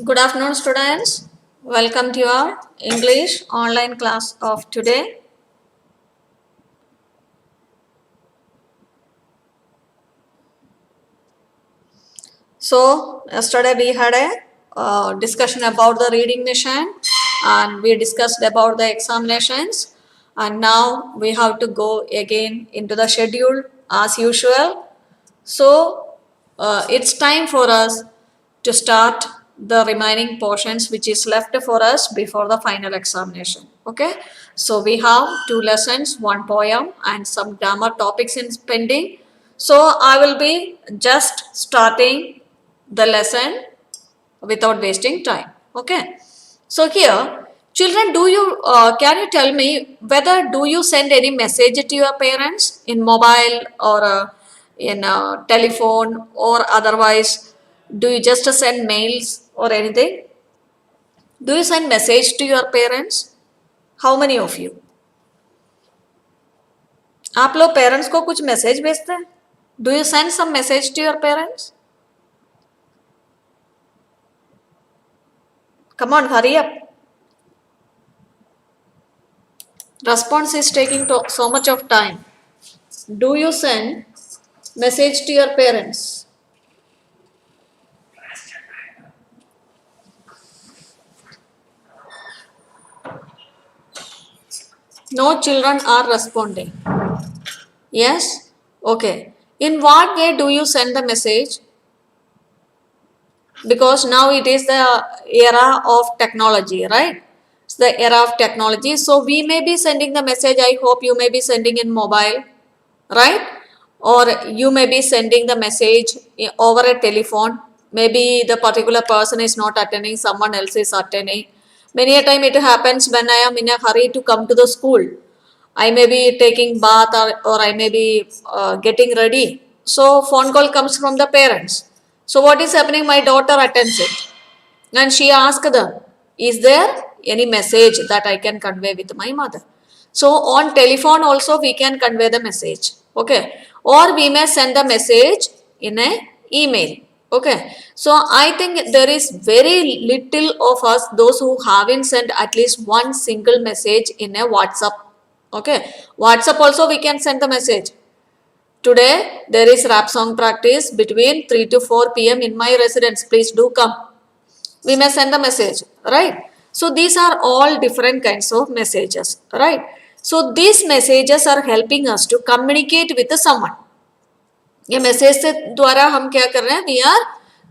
Good afternoon, students. Welcome to your English online class of today. So, yesterday we had a discussion about the reading mission and we discussed about the examinations, and now we have to go again into the schedule as usual. So, it's time for us to start the remaining portions which is left for us before the final examination. Okay, so we have two lessons, one poem and some grammar topics in pending. So I will be just starting the lesson without wasting time. Okay, so here children, do you can you tell me whether do you send any message to your parents in mobile or in telephone, or otherwise do you just send mails or anything? Do you send message to your parents? How many of you? आप लोग parents को कुछ message भेजते हैं? Do you send some message to your parents? Come on, hurry up. Response is taking so much of time. Do you send message to your parents? No children are responding. Yes? Okay. In what way do you send the message? Because now it is the era of technology, right? It's the era of technology. So we may be sending the message, I hope you may be sending in mobile, right? Or you may be sending the message over a telephone. Maybe the particular person is not attending, someone else is attending. Many a time it happens when I am in a hurry to come to the school. I may be taking bath or I may be getting ready. So phone call comes from the parents. So what is happening? My daughter attends it and she asked them, is there any message that I can convey with my mother? So on telephone also we can convey the message. Okay. Or we may send the message in a email. Okay. So I think there is very little of us, those who haven't sent at least one single message in a WhatsApp. Okay. WhatsApp also we can send the message. Today there is rap song practice between 3 to 4 p.m. in my residence. Please do come. We may send the message, right? So these are all different kinds of messages, right? So these messages are helping us to communicate with someone. ये message से द्वारा हम क्या कर रहे हैं? We are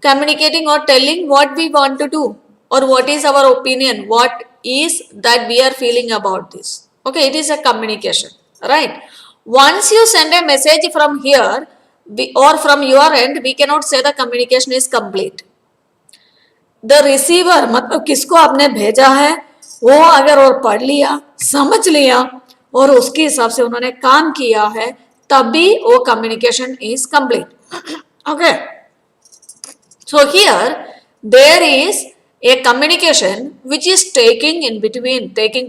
communicating or telling what we want to do or what is our opinion, what is that we are feeling about this. Okay, it is a communication, right? Once you send a message from here or from your end, we cannot say the communication is complete. The receiver मतलब किसको आपने भेजा है वो अगर और पढ़ लिया, समझ लिया और उसके हिसाब से उन्होंने काम किया है, तभी वो communication is complete. Okay, so here there is a communication which is taking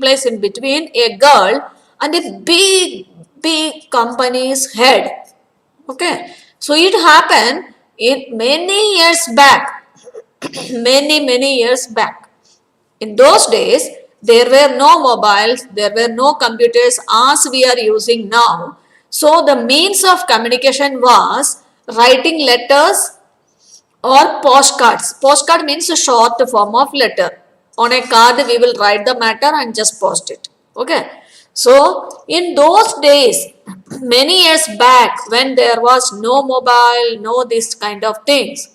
place in between a girl and a big company's head. Okay, so it happened in many years back. many years back. In those days, there were no mobiles, there were no computers as we are using now. So the means of communication was writing letters or postcards. Postcard means a short form of letter. On a card we will write the matter and just post it. Okay. So in those days, many years back, when there was no mobile, no this kind of things,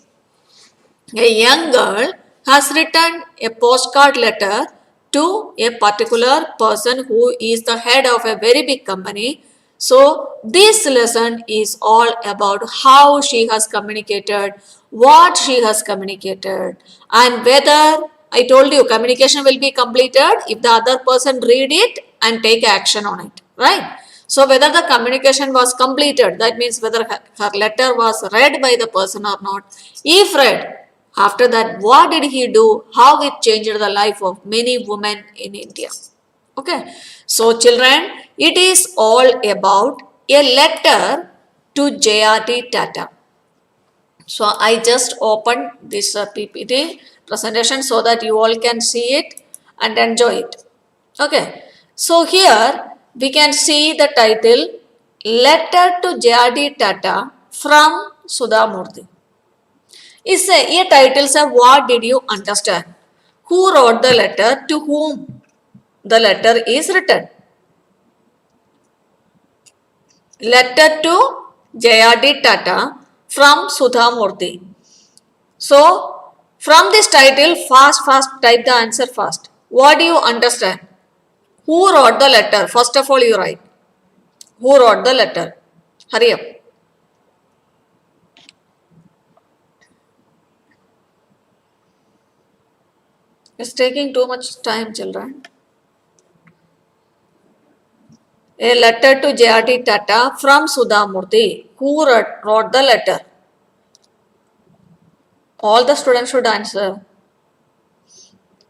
a young girl has written a postcard letter to a particular person who is the head of a very big company. So this lesson is all about how she has communicated, what she has communicated, and whether, I told you, communication will be completed if the other person read it and take action on it, right? So whether the communication was completed, that means whether her letter was read by the person or not. If read, after that, what did he do? How it changed the life of many women in India. Okay. So children, it is all about a letter to JRD Tata. So I just opened this PPT presentation so that you all can see it and enjoy it. Okay. So here we can see the title Letter to JRD Tata from Sudha Murthy. Here title says what did you understand? Who wrote the letter? To whom the letter is written? Letter to JRD Tata from Sudha Murthy. So, from this title, fast type the answer fast. What do you understand? Who wrote the letter? First of all, you write. Who wrote the letter? Hurry up. It's taking too much time, children. A letter to JRD Tata from Sudha Murthy. Who wrote the letter? All the students should answer.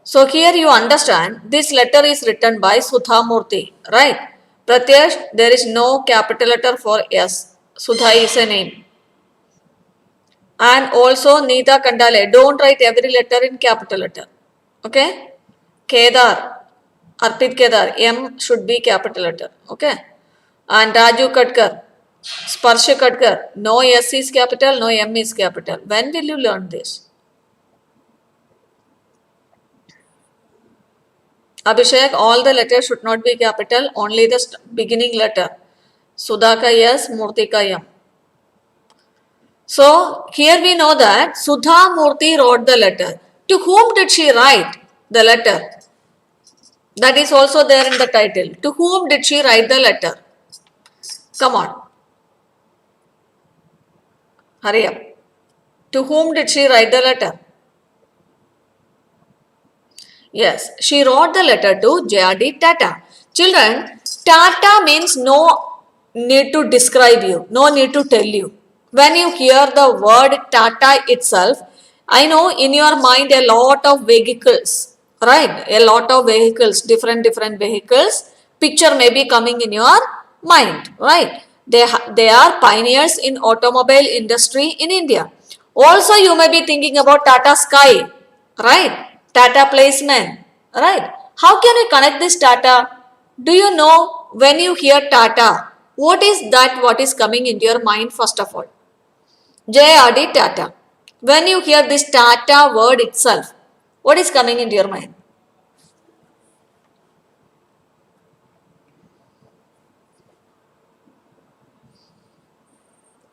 So here you understand this letter is written by Sudha Murthy, right? Pratyash, there is no capital letter for S. Sudha is a name. And also Neeta Kandale, don't write every letter in capital letter. Okay? Kedar, Arpit Kedar, M should be capital letter. Okay? And Raju Katkar, Sparsha Katkar, no S is capital, no M is capital. When will you learn this? Abhishek, all the letters should not be capital, only the beginning letter. Sudhaka yes, Murtika yam. So, here we know that Sudha Murthy wrote the letter. To whom did she write the letter? That is also there in the title. To whom did she write the letter? Come on. Hurry up. To whom did she write the letter? Yes, she wrote the letter to JRD Tata. Children, Tata means no need to describe you, no need to tell you. When you hear the word Tata itself, I know in your mind a lot of vehicles, right? A lot of vehicles, different vehicles. Picture may be coming in your mind, right? They are pioneers in automobile industry in India. Also, you may be thinking about Tata Sky, right? Tata placement, right? How can you connect this Tata? Do you know when you hear Tata, what is that what is coming into your mind first of all? JRD Tata. When you hear this Tata word itself, what is coming into your mind?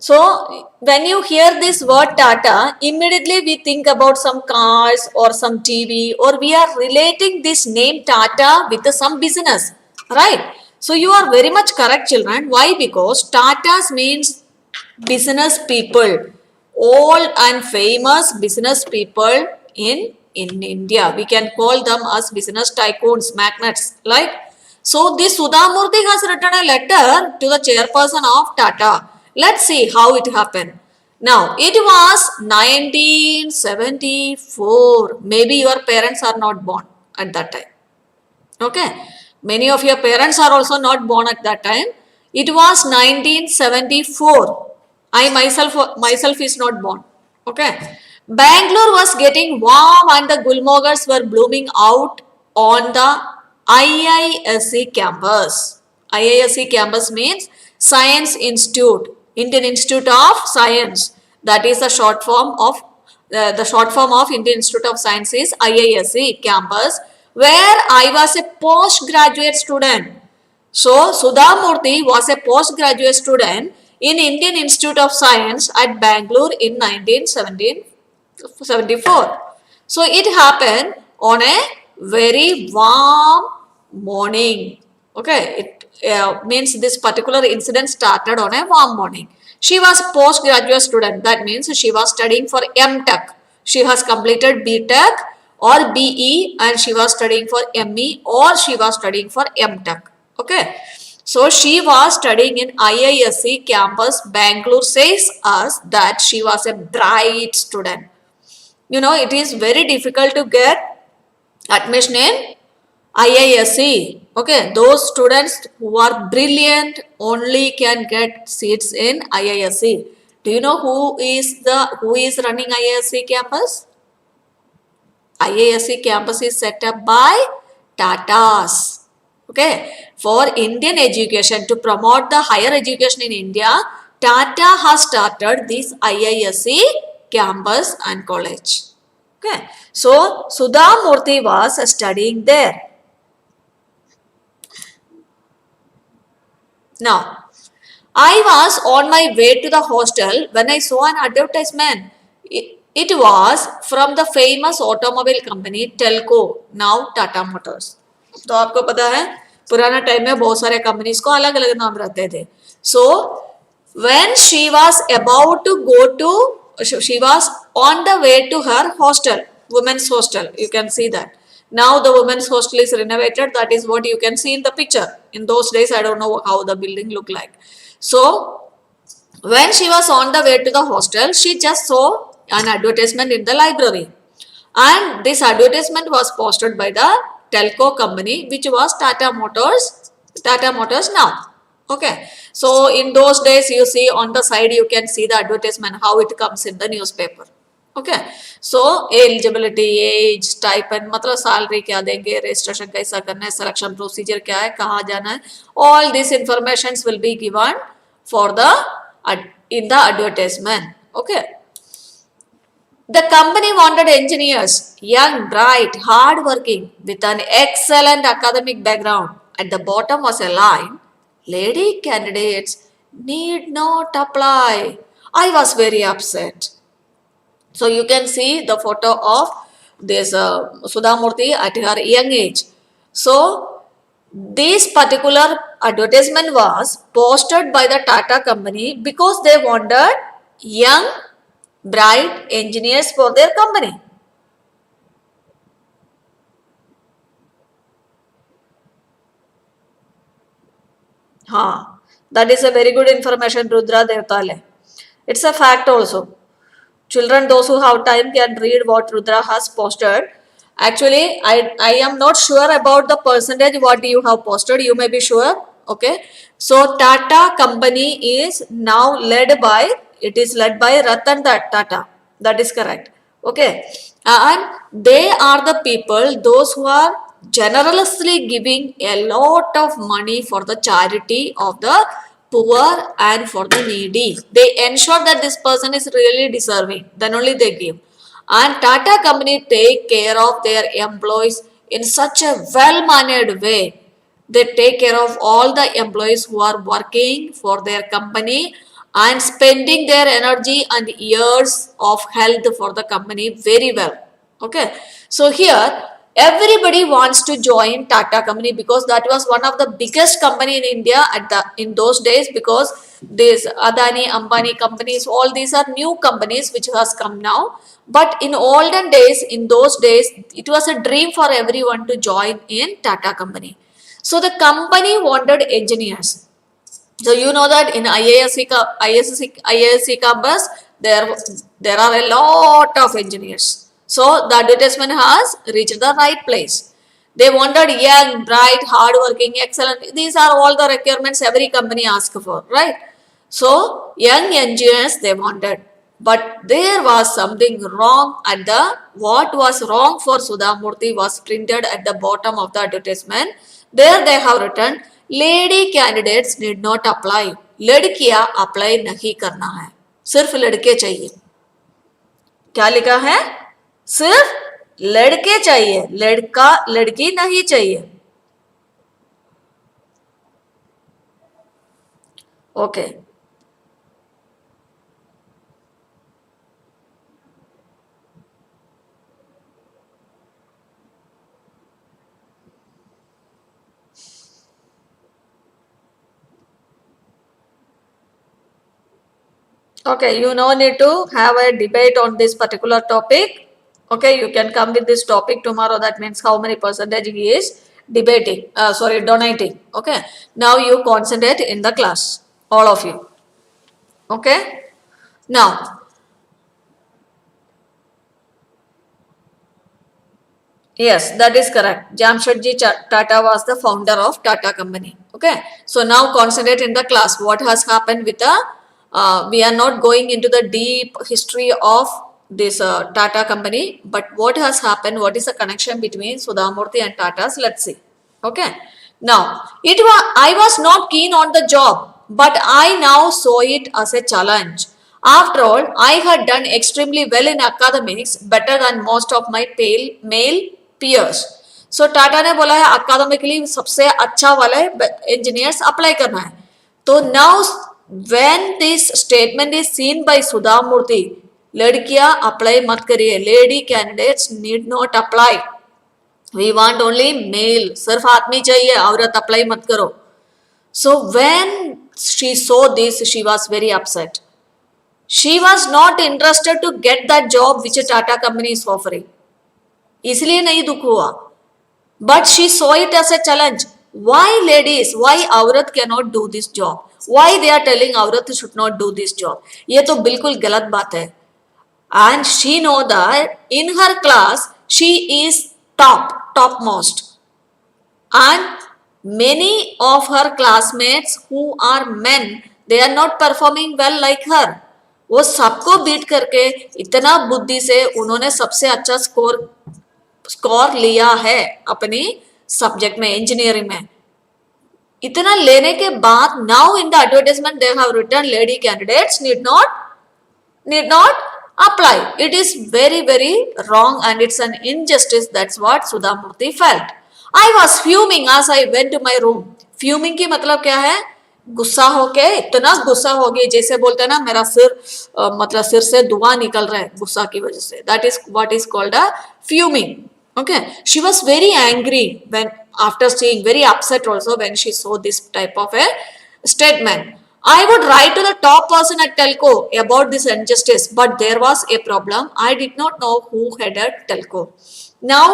So, when you hear this word Tata, immediately we think about some cars or some TV, or we are relating this name Tata with some business, right? So, you are very much correct, children. Why? Because Tatas means business people, old and famous business people in India. We can call them as business tycoons, magnates, right? So, this Sudha Murthy has written a letter to the chairperson of Tata. Let's see how it happened. Now, it was 1974. Maybe your parents are not born at that time. Okay. Many of your parents are also not born at that time. It was 1974. I myself is not born. Okay. Bangalore was getting warm and the Gulmogas were blooming out on the IISc campus. IISc campus means Science Institute, Indian Institute of Science. That is the short form of Indian Institute of Science is IISc campus, where I was a postgraduate student. So, Sudha Murthy was a postgraduate student in Indian Institute of Science at Bangalore in 1974. So, it happened on a very warm morning. Okay, it means this particular incident started on a warm morning. She was postgraduate student. That means she was studying for M.Tech. She has completed B.Tech or BE and she was studying for ME or she was studying for M.Tech. Okay. So she was studying in IISc campus. Bangalore says us that she was a bright student. You know, it is very difficult to get admission in IISc. Okay, those students who are brilliant only can get seats in IISc. Do you know who is running IISc campus? IISc campus is set up by Tatas. Okay, for Indian education, to promote the higher education in India, Tata has started this IISc campus and college. Okay, so Sudha Murthy was studying there. Now, I was on my way to the hostel when I saw an advertisement. It was from the famous automobile company Telco, now Tata Motors. तो आपको पता है पुराना time में बहुत सारे companies को अलग अलग नाम रहते थे. So when she was about to go to, she was on the way to her hostel, women's hostel. You can see that. Now the women's hostel is renovated. That is what you can see in the picture. In those days, I don't know how the building looked like. So when she was on the way to the hostel, she just saw an advertisement in the library. And this advertisement was posted by the Telco company, which was Tata Motors now. Okay. So in those days, you see on the side, you can see the advertisement, how it comes in the newspaper. Okay. So eligibility, age, stipend, मतलब salary क्या देंगे, registration कैसा करना है, selection procedure क्या है, कहाँ जाना है, all these informations will be given for the in the advertisement. Okay. The company wanted engineers, young, bright, hard-working, with an excellent academic background. At the bottom was a line, lady candidates need not apply. I was very upset. So you can see the photo of this Sudha Murthy at her young age. So this particular advertisement was posted by the Tata company because they wanted young, bright engineers for their company. That is a very good information, Rudra Devtale. It's a fact also. Children, those who have time can read what Rudra has posted. Actually, I am not sure about the percentage what you have posted. You may be sure. Okay. So Tata company is now led by Ratan Tata. That is correct. Okay. And they are the people, those who are generously giving a lot of money for the charity of the poor and for the needy. They ensure that this person is really deserving. Then only they give. And Tata company take care of their employees in such a well-mannered way. They take care of all the employees who are working for their company and spending their energy and years of health for the company very well. Okay. So here everybody wants to join Tata company because that was one of the biggest company in India in those days, because these Adani, Ambani companies, all these are new companies which has come now. But in olden days, in those days, it was a dream for everyone to join in Tata company. So the company wanted engineers. So you know that in IISc campus, there are a lot of engineers. So the advertisement has reached the right place. They wanted young, bright, hardworking, excellent. These are all the requirements every company asks for, right? So young engineers they wanted. But there was something wrong at what was wrong for Sudha Murthy was printed at the bottom of the advertisement. There they have written, lady candidates need not apply. लड़कियां apply नहीं करना है, सिर्फ लड़के चाहिए. क्या लिखा है? सिर्फ लड़के चाहिए, लड़का लड़की नहीं चाहिए. Okay. Okay, you no need to have a debate on this particular topic. Okay, you can come with this topic tomorrow. That means how many percentage he is donating. Okay, now you concentrate in the class, all of you. Okay, now, yes, that is correct. Jamshedji Tata was the founder of Tata company. Okay, so now concentrate in the class. What has happened with the we are not going into the deep history of this Tata company. But what has happened? What is the connection between Sudhamurthy and Tatas? Let's see. Okay. Now, I was not keen on the job, but I now saw it as a challenge. After all, I had done extremely well in academics, better than most of my male peers. So Tata ने बोला है अकादमिकली सबसे अच्छा वाले engineers apply करना है. तो now when this statement is seen by Sudha Murthy, लड़कियां अप्लाई मत करिए, lady candidates need not apply, we want only male, सिर्फ आदमी चाहिए, औरत अप्लाई मत करो. So when she saw this she was very upset. She was not interested to get that job which Tata company is offering, इसलिए नहीं दुख हुआ. But she saw it as a challenge. Why ladies? Why औरत cannot do this job? Why they are telling औरत should not do this job? ये तो बिल्कुल गलत बात है. And she know that in her class she is topmost. And many of her classmates who are men, they are not performing well like her. वो सबको beat करके इतना बुद्धि से उन्होंने सबसे अच्छा स्कोर लिया है अपनी सब्जेक्ट में, इंजीनियरिंग में. इतना लेने के बाद now in the advertisement they have written lady candidates need not apply. It is very very wrong and it's an injustice. That's what Sudha Murthy felt. I was fuming as I went to my room. Fuming की मतलब क्या है? गुस्सा होके, इतना गुस्सा हो गई, जैसे बोलते हैं ना मेरा सिर मतलब सिर से धुआं निकल रहा है गुस्सा की वजह से. That is what is called a fuming. Okay, she was very angry when after seeing, very upset also when she saw this type of a statement. I would write to the top person at Telco about this injustice, but there was a problem. I did not know who headed Telco. Now,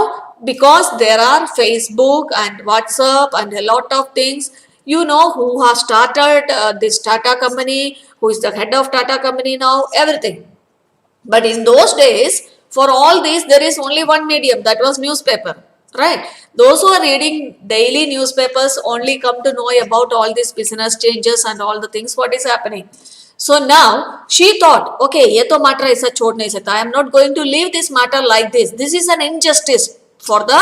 because there are Facebook and WhatsApp and a lot of things, you know who has started this Tata company, who is the head of Tata company now, everything. But in those days, for all this, there is only one medium, that was newspaper, right? Those who are reading daily newspapers only come to know about all these business changes and all the things what is happening. So now she thought, okay, ये तो matter ऐसा छोड़ नहीं सकता. I am not going to leave this matter like this. This is an injustice for the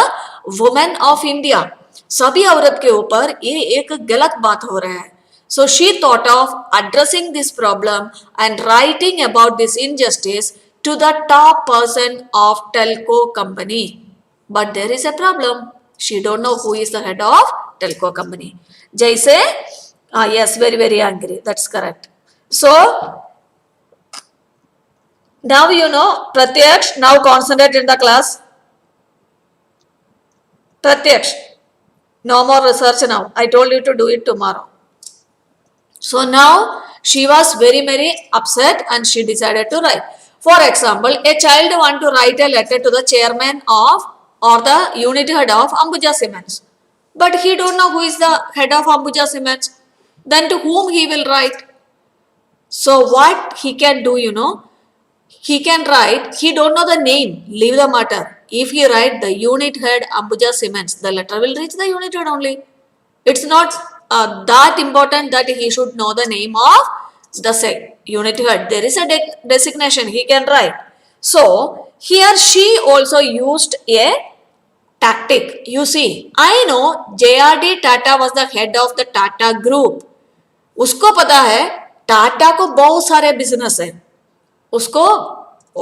women of India. सभी औरत के ऊपर ये एक गलत बात हो रहा है. So she thought of addressing this problem and writing about this injustice to the top person of Telco company. But there is a problem. She don't know who is the head of Telco company. जैसे yes, very very angry. That's correct. So now you know Pratyaksh. Now concentrate in the class. Pratyaksh, no more research now. I told you to do it tomorrow. So now she was very very upset and she decided to write. For example, a child want to write a letter to the chairman of or the unit head of Ambuja Cements, but he don't know who is the head of Ambuja Cements. Then to whom he will write? So what he can do, you know, he can write. He don't know the name. Leave the matter. If he write the unit head Ambuja Cements, the letter will reach the unit head only. It's not that important that he should know the name of the unit head. There is a designation he can write. So here she also used a tactic. You see, I know JRD Tata was the head of the Tata Group. उसको पता है टाटा को बहुत सारे business है, उसको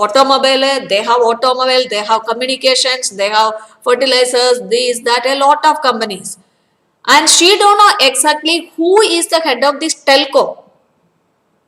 automobile है, they have automobile, they have communications, they have fertilizers, this, that, a lot of companies. And she don't know exactly who is the head of this Telco.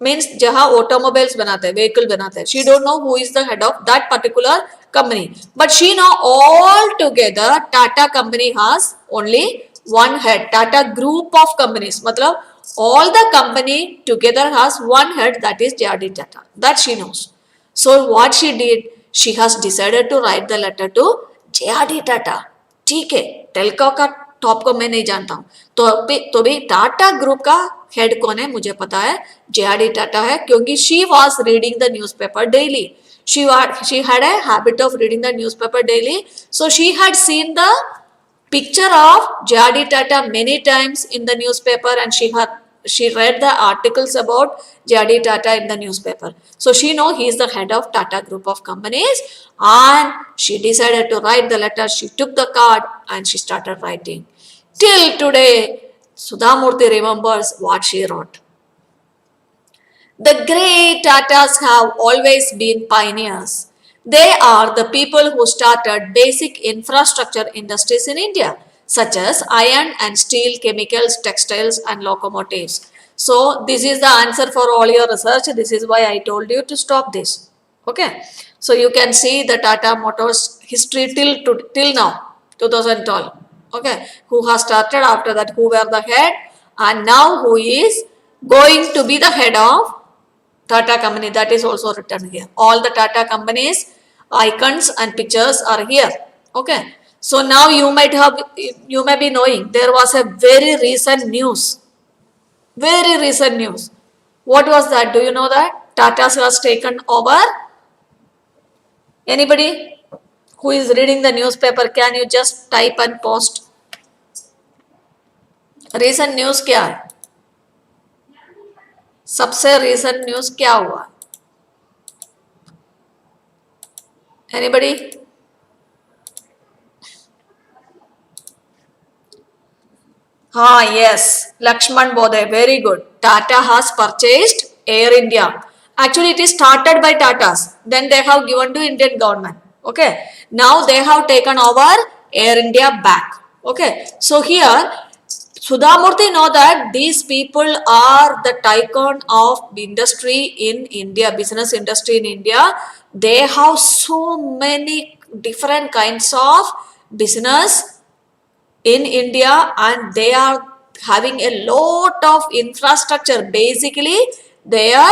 Means जहाँ automobiles बनाते हैं, vehicle बनाते हैं. She don't know who is the head of that particular company. But she know all together Tata company has only one head. Tata group of companies. मतलब all the company together has one head, that is JRD Tata. That she knows. So what she did, she has decided to write the letter to JRD Tata. ठीक है, टेल्को का top को मैं नहीं जानता हूँ, तो भी टाटा ग्रुप का हेड कौन है मुझे पता है, JRD टाटा है, क्योंकि she was reading the newspaper daily. She had a habit of reading the newspaper daily, so she had seen the picture of JRD Tata many times in the newspaper and she had she read the articles about JRD Tata in the newspaper. So she know he is the head of Tata Group of companies, and she decided to write the letter. She took the card and she started writing. Till today, Sudhamurthy remembers what she wrote. The great Tatas have always been pioneers. They are the people who started basic infrastructure industries in India, such as iron and steel, chemicals, textiles, and locomotives. So, this is the answer for all your research. This is why I told you to stop this. Okay. So, you can see the Tata Motors history till now, 2012. Okay. Who has started, after that, who were the head, and now who is going to be the head of Tata company. That is also written here. All the Tata companies icons and pictures are here. Okay. So now you may be knowing there was a very recent news. Very recent news. What was that? Do you know that? Tata's was taken over. Anybody who is reading the newspaper, can you just type and post? Recent news क्या है? सबसे recent news क्या हुआ? Anybody? Yes, Lakshman Bode, very good. Tata has purchased Air India. Actually, it is started by Tatas. Then they have given to Indian government. Okay. Now they have taken over Air India back. Okay. So here, Sudhamurthy know that these people are the tycoon of industry in India, business industry in India. They have so many different kinds of business in India, and they are having a lot of infrastructure. Basically, their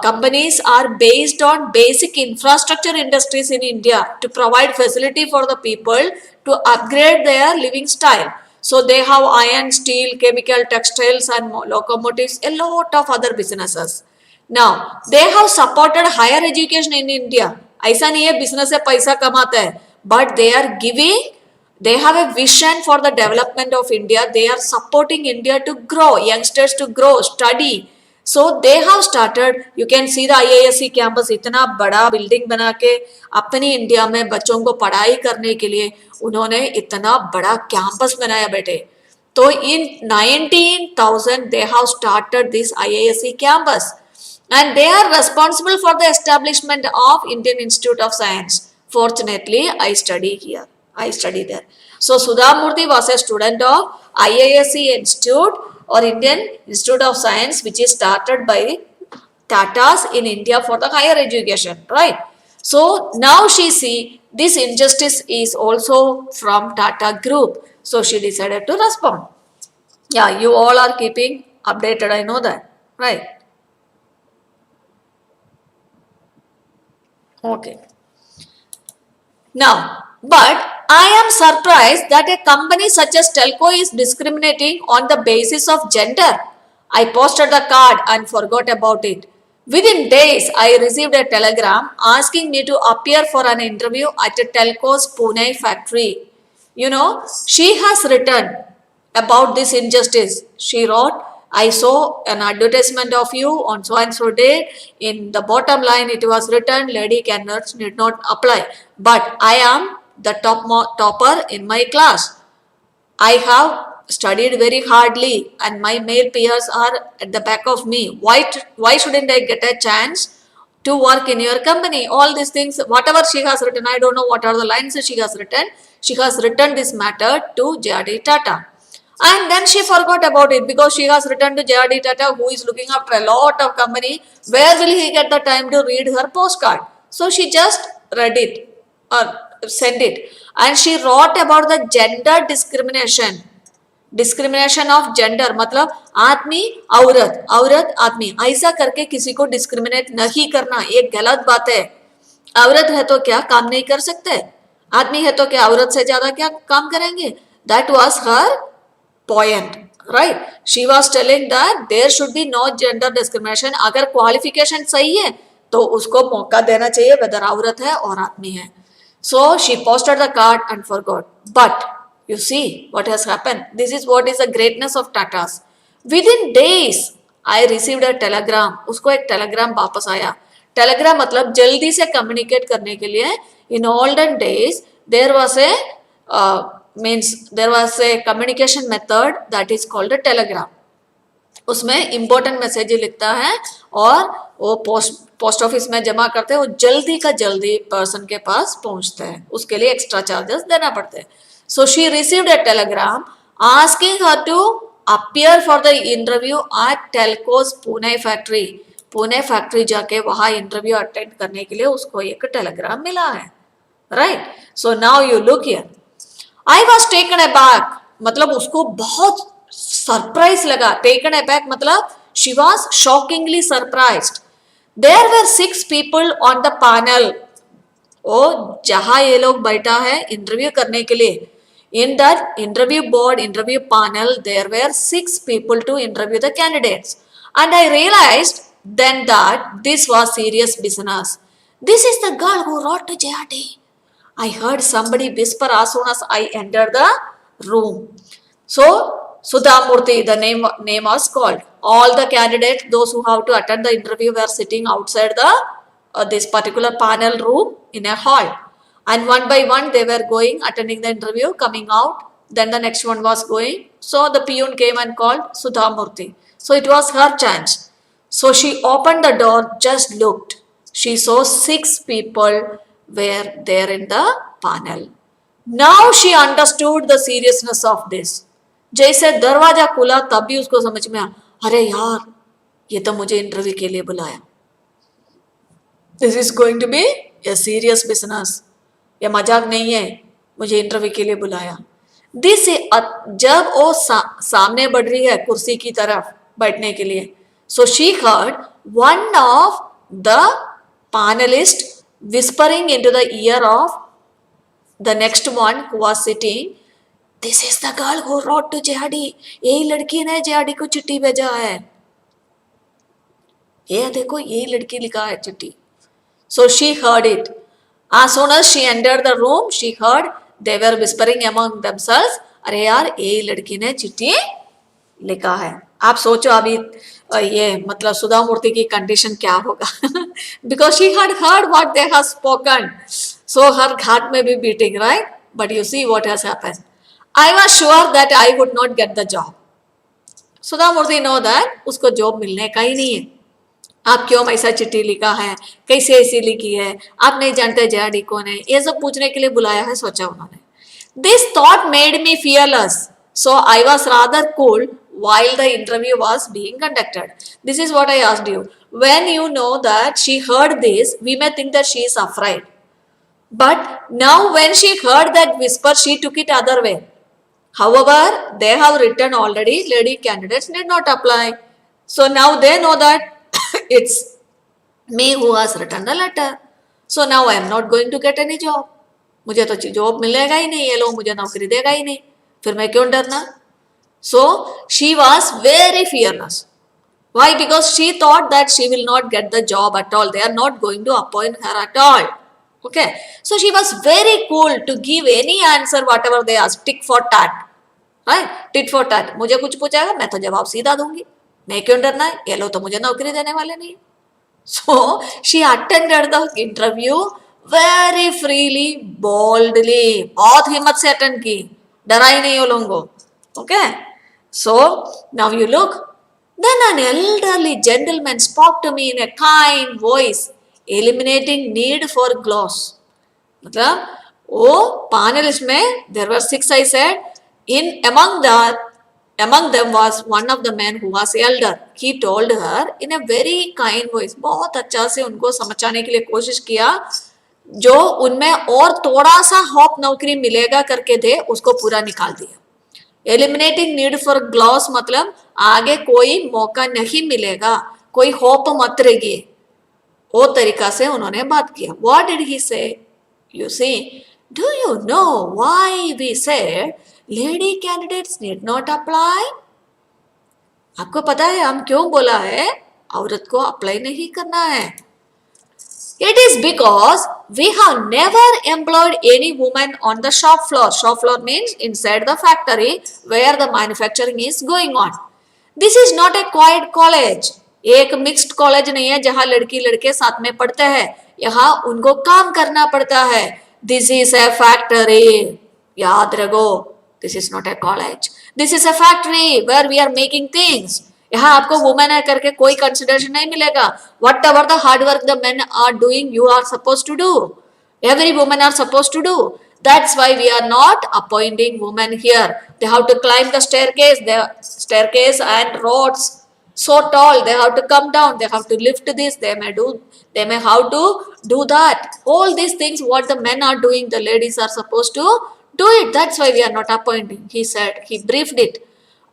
companies are based on basic infrastructure industries in India to provide facility for the people to upgrade their living style. So they have iron, steel, chemical, textiles and locomotives, a lot of other businesses. Now, they have supported higher education in India. ऐसा नहीं है business से पैसा कमाते हैं, but they are giving, they have a vision for the development of India. They are supporting India to grow, youngsters to grow, study. So they have started, you can see the IISc campus, इतना बड़ा building बना के अपनी India में बच्चों को पढ़ाई करने के लिए उन्होंने इतना बड़ा कैंपस बनाया बेटे. तो in 19,000 they have started this IISc campus, and they are responsible for the establishment of Indian Institute of Science. Fortunately, I study here. I study there. So Sudhamurthy was a student of IISc Institute or Indian Institute of Science, which is started by Tatas in India for the higher education, right? So now she see this injustice is also from Tata Group. So she decided to respond. Yeah, you all are keeping updated, I know that, right? Okay. Now, but I am surprised that a company such as Telco is discriminating on the basis of gender. I posted the card and forgot about it. Within days, I received a telegram asking me to appear for an interview at a Telco's Pune factory. You know, she has written about this injustice. She wrote, I saw an advertisement of you on so and so day. In the bottom line, it was written, lady candidates need not apply. But I am the topper in my class. I have studied very hardly and my male peers are at the back of me. Why shouldn't I get a chance to work in your company? All these things, whatever she has written, I don't know what are the lines she has written. She has written this matter to JRD Tata. And then she forgot about it because she has written to JRD Tata, who is looking after a lot of company. Where will he get the time to read her postcard? So she just read it or sent it. And she wrote about the gender discrimination. Discrimination of gender मतलब आदमी औरत, औरत आदमी, ऐसा करके किसी को discriminate नहीं करना, ये गलत बात है. औरत है तो क्या काम नहीं कर सकते, आदमी है तो क्या औरत से ज्यादा क्या काम करेंगे. That was her point, right. She was telling that there should be no gender discrimination. अगर क्वालिफिकेशन सही है तो उसको मौका देना चाहिए, वेदर औरत है और आदमी है. So she posted the card and forgot. But you see what has happened. This is what is the greatness of Tatas. Within days I received a telegram. उसको एक telegram वापस आया. Telegram मतलब जल्दी से communicate करने के लिए. In olden days there was a communication method that is called a telegram. उसमें इम्पोर्टेंट मैसेज लिखता है और वो पोस्ट ऑफिस में जमा करते हैं, वो जल्दी का जल्दी पर्सन के पास पहुंचता है, उसके लिए एक्स्ट्रा चार्जेस देना पड़ते हैं. So she received a telegram asking her to appear for the interview at Telco's Pune factory. Pune factory जाके वहां इंटरव्यू अटेंड करने के लिए उसको एक टेलीग्राम मिला है. Right. So now you look here. I was taken aback मतलब उसको बहुत सरप्राइज लगा. टेकन अबैक मतलब she was shockingly surprised. There were 6 people on the panel. Oh जहां ये लोग बैठा है इंटरव्यू करने के लिए, in that interview board, interview panel, there were 6 people to interview the candidates. And I realized then that this was serious business. This is the girl who wrote to JRD. I heard somebody whisper as soon as I entered the room. So, Sudha Murthy, the name was called. All the candidates, those who have to attend the interview, were sitting outside the this particular panel room in a hall. And one by one they were going, attending the interview, coming out. Then the next one was going. So the peon came and called Sudha Murthy. So it was her chance. So she opened the door, just looked. She saw 6 people were there in the panel. Now she understood the seriousness of this. जैसे दरवाजा खुला तब भी उसको समझ में आया, अरे यार ये तो मुझे इंटरव्यू के लिए बुलाया. This is going to be a serious business. ये मजाक नहीं है, मुझे इंटरव्यू के लिए बुलाया. दिस जब वो सामने बढ़ रही है कुर्सी की तरफ बैठने के लिए, so she heard one of the panelist whispering into the ear of the next one who was sitting, this is the girl who wrote to JRD. यही लड़की ने जेआरडी को चिट्ठी भेजा है, ये देखो यही लड़की लिखा है चिट्ठी. सो she heard it. As soon as she entered the room, she heard they were whispering among themselves, अरे यार ये लड़की ने चिट्ठी लिखा है. आप सोचो अभी ये मतलब सुधा मूर्ति की कंडीशन क्या होगा. Because she had heard what they have spoken, so her heart may be beating, right? But you see what has happened. I was sure that I would not get the job. Sudha Murthy know that उसको job मिलने का ही नहीं है. आप क्यों ऐसा चिट्ठी लिखा है, कैसे ऐसी लिखी है, आप नहीं जानते जेआरडी कौन है, ये सब पूछने के लिए बुलाया है, सोचा उन्होंने. This thought made me fearless, so I was rather cool while the interview was being conducted. This is what I asked you. When you know that she heard this, we may think that she is afraid. But now when she heard that whisper, she took it other way. However, they have written already, lady candidates need not apply. So now they know that it's me who has written the letter. So now I am not going to get any job. मुझे तो job मिलेगा ही नहीं, ये लोग मुझे नौकरी देगा ही नहीं, फिर मैं क्यों डरना. So she was very fearless. Why? Because she thought that she will not get the job at all. They are not going to appoint her at all. Okay. So she was very cool to give any answer whatever they asked. Tick for tat. Right? Tit for tat. मुझे कुछ पूछेगा मैं तो जवाब सीधा दूंगी, मैं क्यों डरना है, ये लोग तो मुझे नौकरी देने वाले नहीं. So she attended the interview very freely, boldly. बहुत हिम्मत से अटेंड की, डरा ही नहीं वो लोगों को. Okay. So now you look. Then an elderly gentleman spoke to me in a kind voice, eliminating need for gloss. मतलब वो panelist में there were 6 I said. Among them was one of the men who was elder. He told her in a very kind voice. बहुत अच्छा से उनको समझाने के लिए कोशिश किया, जो उनमें और थोड़ा सा होप नौकरी मिलेगा करके थे उसको पूरा निकाल दिया. एलिमिनेटिंग नीड फॉर ग्लॉस मतलब आगे कोई मौका नहीं मिलेगा, कोई होप मत रहेगी, वो तरीका से उन्होंने बात किया. What did he say? You see, do you know why we say lady candidates need not apply? आपको पता है हम क्यों बोला है औरत को अप्लाई नहीं करना है? It is because we have never employed any woman on the shop floor. Shop floor means inside the factory where the manufacturing is going on. This is not A quite college, एक mixed college नहीं है जहां लड़की लड़के साथ में पढ़ते हैं, यहाँ उनको काम करना पड़ता है. दिस इज ए फैक्ट्री, याद रखो. This is not a college, this is a factory where we are making things. यहाँ आपको वुमेन है करके कोई कंसिडरेशन नहीं मिलेगा. Whatever the hard work the men are doing, you are suppose to do. Every woman are supposed to do. That's why we are not appointing women here. They have to climb the staircase and roads so tall. They have to come down. They have to lift this. They may have to do that. All these things what the men are doing, the ladies are supposed to do it. That's why we are not appointing. He said, he briefed it.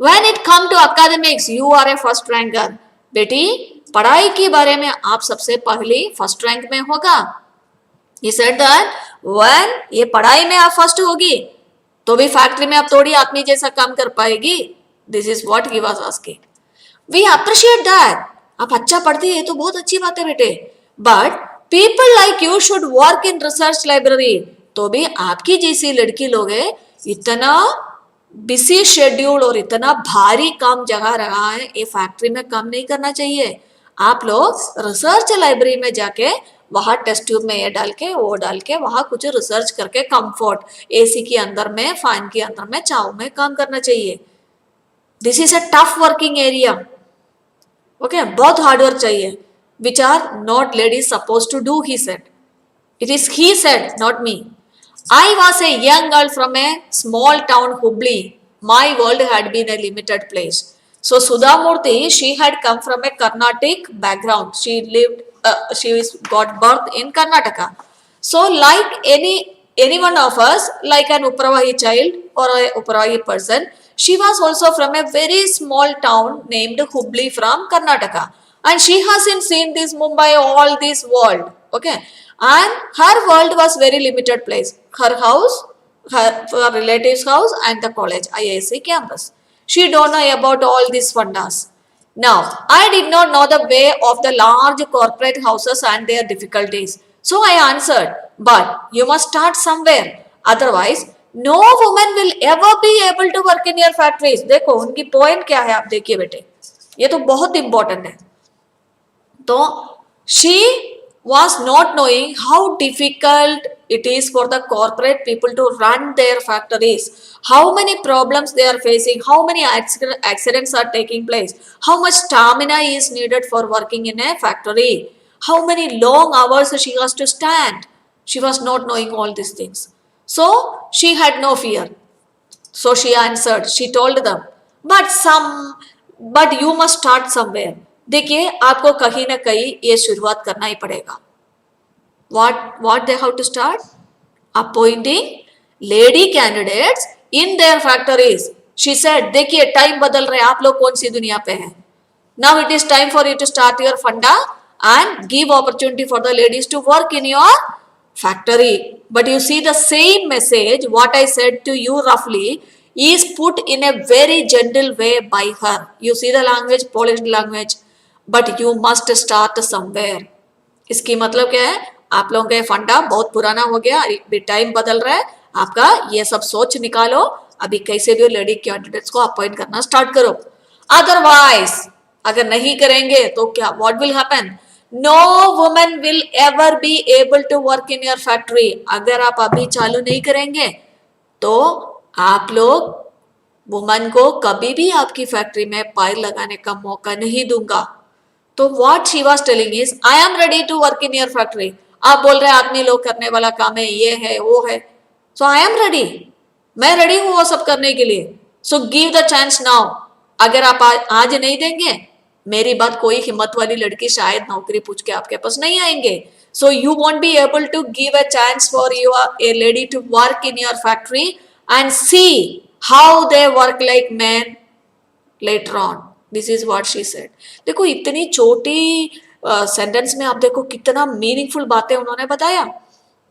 When it come to academics, you are a first ranker. बेटी पढ़ाई के बारे में आप सबसे पहले first rank में होगा. He said that when ये पढ़ाई में आप फर्स्ट होगी तो भी फैक्ट्री में आप थोड़ी आदमी जैसा काम कर पाएगी. This is what he was asking. We appreciate that. आप अच्छा पढ़ती है तो बहुत अच्छी बात है बेटे. But people like you should work in research library. तो भी आपकी जैसी लड़की लोग है, इतना बिजी शेड्यूल और इतना भारी काम जगह रहा है, ये फैक्ट्री में काम नहीं करना चाहिए. आप लोग रिसर्च लाइब्रेरी में जाके वहां टेस्ट ट्यूब में ये डाल के वो डाल के वहां कुछ रिसर्च करके कंफर्ट एसी के अंदर में फैन के अंदर में चाव में काम करना चाहिए. This is a tough working area. Okay, बहुत हार्ड वर्क चाहिए, which are not ladies suppose to do. He said, it is he said, not me. I was a young girl from a small town, Hubli. My world had been a limited place. So Sudha Murthy, she had come from a Carnatic background. She got birth in Karnataka. So like any one of us, like an Upravahi child or a Upravahi person, she was also from a very small town named Hubli from Karnataka. And she hasn't seen this Mumbai, all this world. Okay. And her world was very limited place. Her house, her relative's house and the college, IISc campus. She don't know about all these fundas. Now, I did not know the way of the large corporate houses and their difficulties. So I answered, but you must start somewhere. Otherwise, no woman will ever be able to work in your factories. देखो उनकी point क्या है, आप देखिए बेटे, ये तो बहुत important है. तो she was not knowing how difficult it is for the corporate people to run their factories, how many problems they are facing, how many accidents are taking place, how much stamina is needed for working in a factory, how many long hours she has to stand. She was not knowing all these things. So she had no fear. So she answered, she told them, but you must start somewhere. देखिए आपको कहीं ना कहीं ये शुरुआत करना ही पड़ेगा. What they have to start? Appointing lady candidates in their factories. She said, देखिए टाइम बदल रहे, आप लोग कौन सी दुनिया पे हैं. Now it is time for you to start your funda and give opportunity for the ladies to work in your factory. But you see the same message, what I said to you roughly, is put in a very gentle way by her. You see the language, polished language. But you must start somewhere. इसकी मतलब क्या है, आप लोगों का फंडा बहुत पुराना हो गया, अभी टाइम बदल रहा है, आपका ये सब सोच निकालो, अभी कैसे भी लेडी कैंडिडेट्स को अपॉइंट करना स्टार्ट करो. अदरवाइज अगर नहीं करेंगे तो क्या, what will happen? No woman will ever be able to work in your factory. अगर आप अभी चालू नहीं करेंगे तो आप लोग वुमन को कभी भी आपकी फैक्ट्री में पैर लगाने का मौका नहीं दूंगा. तो what she was telling is, I am ready to work in your factory. आप बोल रहे हैं आदमी लोग करने वाला काम है, ये है वो है, सो आई एम रेडी, मैं रेडी हूँ वो सब करने के लिए. So give the chance now. अगर आप आज नहीं देंगे, मेरी बात कोई हिम्मत वाली लड़की शायद नौकरी पूछ के आपके पास नहीं आएंगे. So you won't be able to give a chance for a lady to work in your factory and see how they work like man later on. This is what she said. देखो इतनी छोटी sentence में आप देखो कितना meaningful बातें उन्होंने बताया.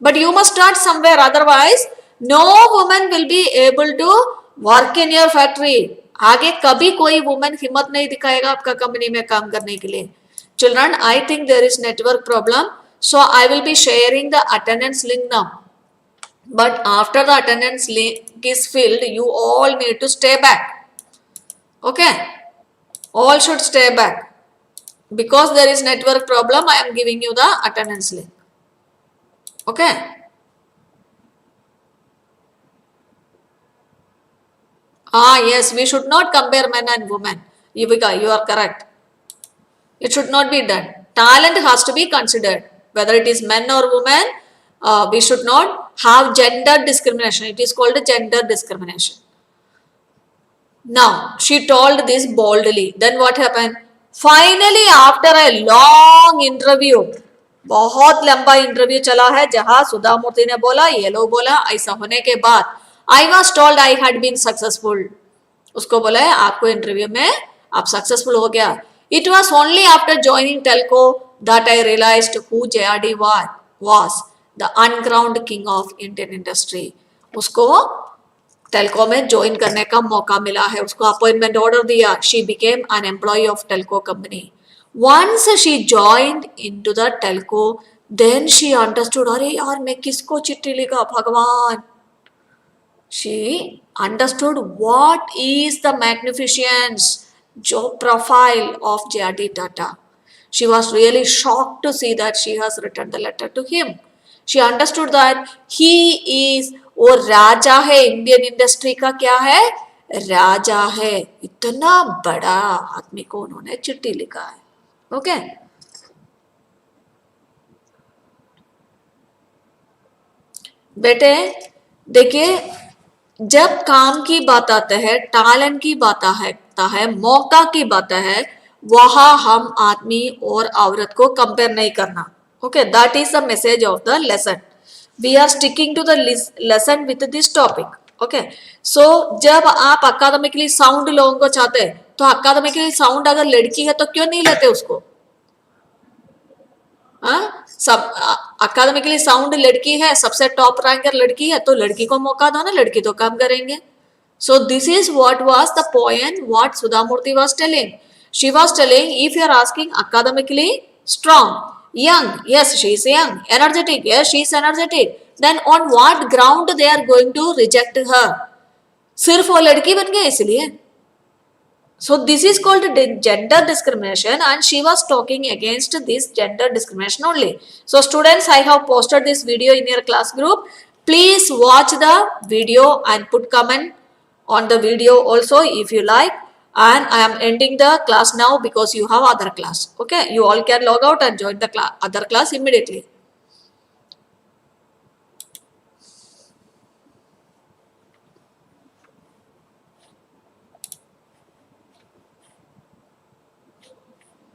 But you must start somewhere, otherwise no woman will be able to work in your factory. आगे कभी कोई वुमन हिम्मत नहीं दिखाएगा आपका कंपनी में काम करने के लिए. Children, I think there is network problem, so I will be sharing the attendance link now. But after the attendance link is filled, you all need to stay back. Okay. All should stay back. Because there is network problem, I am giving you the attendance link. Okay. Yes, we should not compare men and women. Yuvika, you are correct. It should not be done. Talent has to be considered. Whether it is men or women, we should not have gender discrimination. It is called gender discrimination. Now, she told this boldly. Then what happened? Finally, after a long interview, बहुत लंबा interview चला है जहां सुधा मूर्ति ने बोला, ये लोग बोला, ऐसा होने के बाद I was told I had been successful. उसको बोला है आपको इंटरव्यू में आप सक्सेसफुल हो गया. It was only after joining Telco that I realised who JRD was the uncrowned king of Indian industry. उसको टेल्को में ज्वाइन करने का मौका मिला है. उसको अपॉइंटमेंट ऑर्डर दिया. She became an employee of Telco company. Once she joined into the telco, then she understood, अरे यार मैं किसको चिट्ठी लिखा भगवान. She understood what is the magnificence job profile of JRD Tata. She was really shocked to see that she has written the letter to him. She understood that he is वो राजा है Indian industry का. क्या है? राजा है. इतना बड़ा आदमी को उन्होंने चिट्ठी लिखा है. ओके बेटे देखिए, जब काम की बात आता है, टैलेंट की बात आता है, मौका की बात है, वहां हम आदमी और औरत को कंपेयर नहीं करना. Okay, that is the message of the lesson. We are sticking to the lesson with this topic. Okay, so जब आप अकादमिकली साउंड लोगों को चाहते हैं, तो अकादमिकली साउंड अगर लड़की है तो क्यों नहीं लेते उसको? सब अकादमिकली साउंड लड़की है, सबसे टॉप रैंकर लड़की है, तो लड़की को मौका दो ना, लड़की तो काम करेंगे. So this is what was the point what Sudha Murthy was telling. She was telling if you are asking academically strong, young, yes she is young, energetic, yes she is energetic, then on what ground they are going to reject her? सिर्फ वो लड़की बन गई इसलिए. So this is called gender discrimination, and she was talking against this gender discrimination only. So students, I have posted this video in your class group. Please watch the video and put comment on the video also if you like. And I am ending the class now because you have other class. Okay, you all can log out and join the other class immediately.